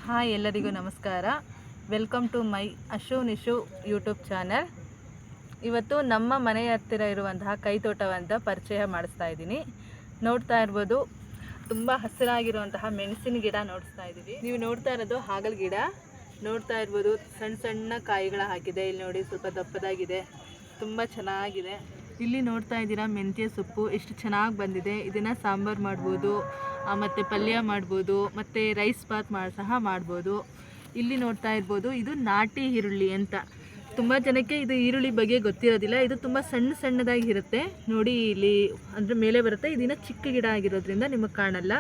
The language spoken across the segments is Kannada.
ಹಾಯ್, ಎಲ್ಲರಿಗೂ ನಮಸ್ಕಾರ. Welcome to my Ashu Nishu YouTube channel. ಇವತ್ತು ನಮ್ಮ ಮನೆಯ ಹತ್ತಿರ ಇರುವಂತಹ ಕೈತೋಟವಂತ ಪರಿಚಯ ಮಾಡಿಸ್ತಾ ಇದ್ದೀನಿ. ನೋಡ್ತಾ ಇರ್ಬೋದು, ತುಂಬ ಹಸಿರಾಗಿರುವಂತಹ ಮೆಣಸಿನ ಗಿಡ ನೋಡಿಸ್ತಾ ಇದ್ದೀವಿ. ನೀವು ನೋಡ್ತಾ ಇರೋದು ಹಾಗಲ್ ಗಿಡ. ನೋಡ್ತಾ ಇರ್ಬೋದು, ಸಣ್ಣ ಸಣ್ಣ ಕಾಯಿಗಳ ಹಾಕಿದೆ. ಇಲ್ಲಿ ನೋಡಿ, ಸ್ವಲ್ಪ ದಪ್ಪದಾಗಿದೆ, ತುಂಬ ಚೆನ್ನಾಗಿದೆ. ಇಲ್ಲಿ ನೋಡ್ತಾ ಇದ್ದೀರಾ, ಮೆಂತ್ಯ ಸೊಪ್ಪು ಎಷ್ಟು ಚೆನ್ನಾಗಿ ಬಂದಿದೆ. ಇದನ್ನು ಸಾಂಬಾರು ಮಾಡ್ಬೋದು, ಮತ್ತು ಪಲ್ಯ ಮಾಡ್ಬೋದು, ಮತ್ತು ರೈಸ್ ಬಾತ್ ಸಹ ಮಾಡ್ಬೋದು. ಇಲ್ಲಿ ನೋಡ್ತಾ ಇರ್ಬೋದು, ಇದು ನಾಟಿ ಈರುಳ್ಳಿ ಅಂತ. ತುಂಬ ಜನಕ್ಕೆ ಇದು ಈರುಳ್ಳಿ ಬಗ್ಗೆ ಗೊತ್ತಿರೋದಿಲ್ಲ. ಇದು ತುಂಬ ಸಣ್ಣ ಸಣ್ಣದಾಗಿ ಇರುತ್ತೆ ನೋಡಿ. ಇಲ್ಲಿ ಅಂದರೆ ಮೇಲೆ ಬರುತ್ತೆ. ಇದನ್ನು ಚಿಕ್ಕ ಗಿಡ ಆಗಿರೋದ್ರಿಂದ ನಿಮಗೆ ಕಾಣಲ್ಲ.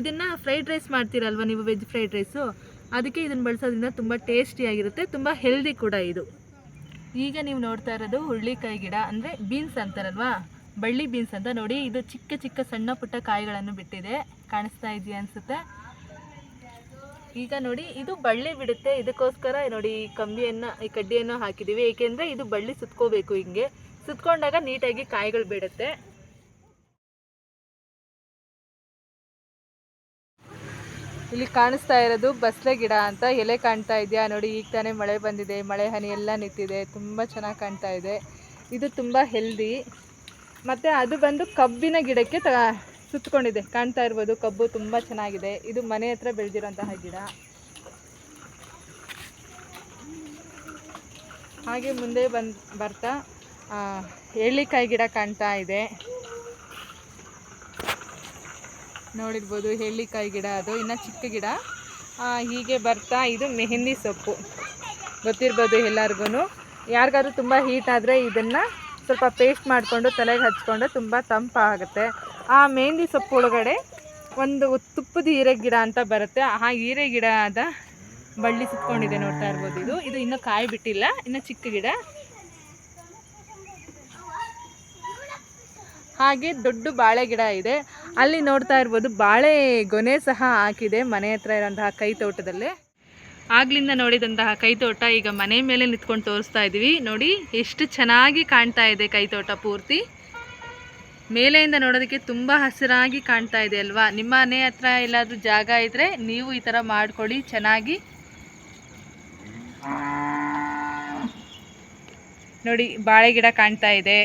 ಇದನ್ನು ಫ್ರೈಡ್ ರೈಸ್ ಮಾಡ್ತೀರಲ್ವ ನೀವು, ವೆಜ್ ಫ್ರೈಡ್ ರೈಸು, ಅದಕ್ಕೆ ಇದನ್ನು ಬಳಸೋದ್ರಿಂದ ತುಂಬ ಟೇಸ್ಟಿಯಾಗಿರುತ್ತೆ, ತುಂಬ ಹೆಲ್ದಿ ಕೂಡ ಇದು. ಈಗ ನೀವು ನೋಡ್ತಾ ಇರೋದು ಹುರುಳಿಕಾಯಿ ಗಿಡ, ಅಂದರೆ ಬೀನ್ಸ್ ಅಂತಾರಲ್ವಾ, ಬಳ್ಳಿ ಬೀನ್ಸ್ ಅಂತ. ನೋಡಿ, ಇದು ಚಿಕ್ಕ ಚಿಕ್ಕ ಸಣ್ಣ ಪುಟ್ಟ ಕಾಯಿಗಳನ್ನು ಬಿಟ್ಟಿದೆ. ಕಾಣಿಸ್ತಾ ಇದೆಯಾ ಅನಿಸುತ್ತೆ. ಈಗ ನೋಡಿ, ಇದು ಬಳ್ಳಿ ಬಿಡುತ್ತೆ. ಇದಕ್ಕೋಸ್ಕರ ನೋಡಿ ಈ ಕಡ್ಡಿಯನ್ನು ಹಾಕಿದ್ದೀವಿ. ಏಕೆಂದರೆ ಇದು ಬಳ್ಳಿ ಸುತ್ಕೋಬೇಕು. ಹಿಂಗೆ ಸುತ್ಕೊಂಡಾಗ ನೀಟಾಗಿ ಕಾಯಿಗಳು ಬಿಡುತ್ತೆ. ಇಲ್ಲಿ ಕಾಣಿಸ್ತಾ ಇರೋದು ಬಸಳೆ ಗಿಡ ಅಂತ. ಎಲೆ ಕಾಣ್ತಾ ಇದೆಯಾ ನೋಡಿ. ಈಗ ತಾನೇ ಮಳೆ ಬಂದಿದೆ, ಮಳೆ ಹನಿ ಎಲ್ಲ ನಿಂತಿದೆ, ತುಂಬ ಚೆನ್ನಾಗಿ ಕಾಣ್ತಾ ಇದೆ. ಇದು ತುಂಬ ಹೆಲ್ದಿ. ಮತ್ತು ಅದು ಬಂದು ಕಬ್ಬಿನ ಗಿಡಕ್ಕೆ ಸುತ್ತಕೊಂಡಿದೆ. ಕಾಣ್ತಾ ಇರ್ಬೋದು, ಕಬ್ಬು ತುಂಬ ಚೆನ್ನಾಗಿದೆ. ಇದು ಮನೆ ಹತ್ರ ಬೆಳೆದಿರೋಂತಹ ಗಿಡ. ಹಾಗೆ ಮುಂದೆ ಬರ್ತಾ ಎಳ್ಳಿಕಾಯಿ ಗಿಡ ಕಾಣ್ತಾ ಇದೆ. ನೋಡಿರ್ಬೋದು, ಎಳ್ಳಿಕಾಯಿ ಗಿಡ, ಅದು ಇನ್ನು ಚಿಕ್ಕ ಗಿಡ. ಹೀಗೆ ಬರ್ತಾ ಇದು ಮೆಹಂದಿ ಸೊಪ್ಪು, ಗೊತ್ತಿರ್ಬೋದು ಎಲ್ಲರಿಗೂ. ಯಾರಿಗಾದ್ರೂ ತುಂಬ ಹೀಟ್ ಆದರೆ ಇದನ್ನು ಸ್ವಲ್ಪ ಪೇಸ್ಟ್ ಮಾಡಿಕೊಂಡು ತಲೆಗೆ ಹಚ್ಕೊಂಡು ತುಂಬ ತಂಪಾಗುತ್ತೆ. ಆ ಮೆಹಂದಿ ಸೊಪ್ಪು ಒಳಗಡೆ ಒಂದು ತುಪ್ಪದ ಹೀರೆ ಗಿಡ ಅಂತ ಬರುತ್ತೆ. ಆ ಹೀರೆ ಗಿಡದ ಬಳ್ಳಿ ಸುತ್ಕೊಂಡಿದೆ, ನೋಡ್ತಾ ಇರ್ಬೋದು. ಇದು ಇನ್ನೂ ಕಾಯಿ ಬಿಟ್ಟಿಲ್ಲ, ಇನ್ನು ಚಿಕ್ಕ ಗಿಡ. ಹಾಗೆ ದೊಡ್ಡ ಬಾಳೆ ಗಿಡ ಇದೆ. ಅಲ್ಲಿ ನೋಡ್ತಾ ಇರ್ಬೋದು, ಬಾಳೆ ಗೊನೆ ಸಹ ಹಾಕಿದೆ ಮನೆ ಹತ್ರ ಇರೋಂತಹ ಕೈ ತೋಟದಲ್ಲೇ. ಆಗ್ಲಿಂದ ನೋಡಿದಂತಹ ಕೈತೋಟ ಈಗ ಮನೆ ಮೇಲೆ ನಿಂತ್ಕೊಂಡು ತೋರಿಸ್ತಾ ಇದ್ದೀವಿ. ನೋಡಿ, ಎಷ್ಟು ಚೆನ್ನಾಗಿ ಕಾಣ್ತಾ ಇದೆ ಕೈತೋಟ ಪೂರ್ತಿ. ಮೇಲೆಯಿಂದ ನೋಡೋದಕ್ಕೆ ತುಂಬ ಹಸಿರಾಗಿ ಕಾಣ್ತಾ ಇದೆ ಅಲ್ವಾ. ನಿಮ್ಮ ಮನೆ ಹತ್ರ ಎಲ್ಲಾದರೂ ಜಾಗ ಇದ್ದರೆ ನೀವು ಈ ಥರ ಮಾಡ್ಕೊಳ್ಳಿ, ಚೆನ್ನಾಗಿ. ನೋಡಿ, ಬಾಳೆ ಗಿಡ ಕಾಣ್ತಾ ಇದೆ.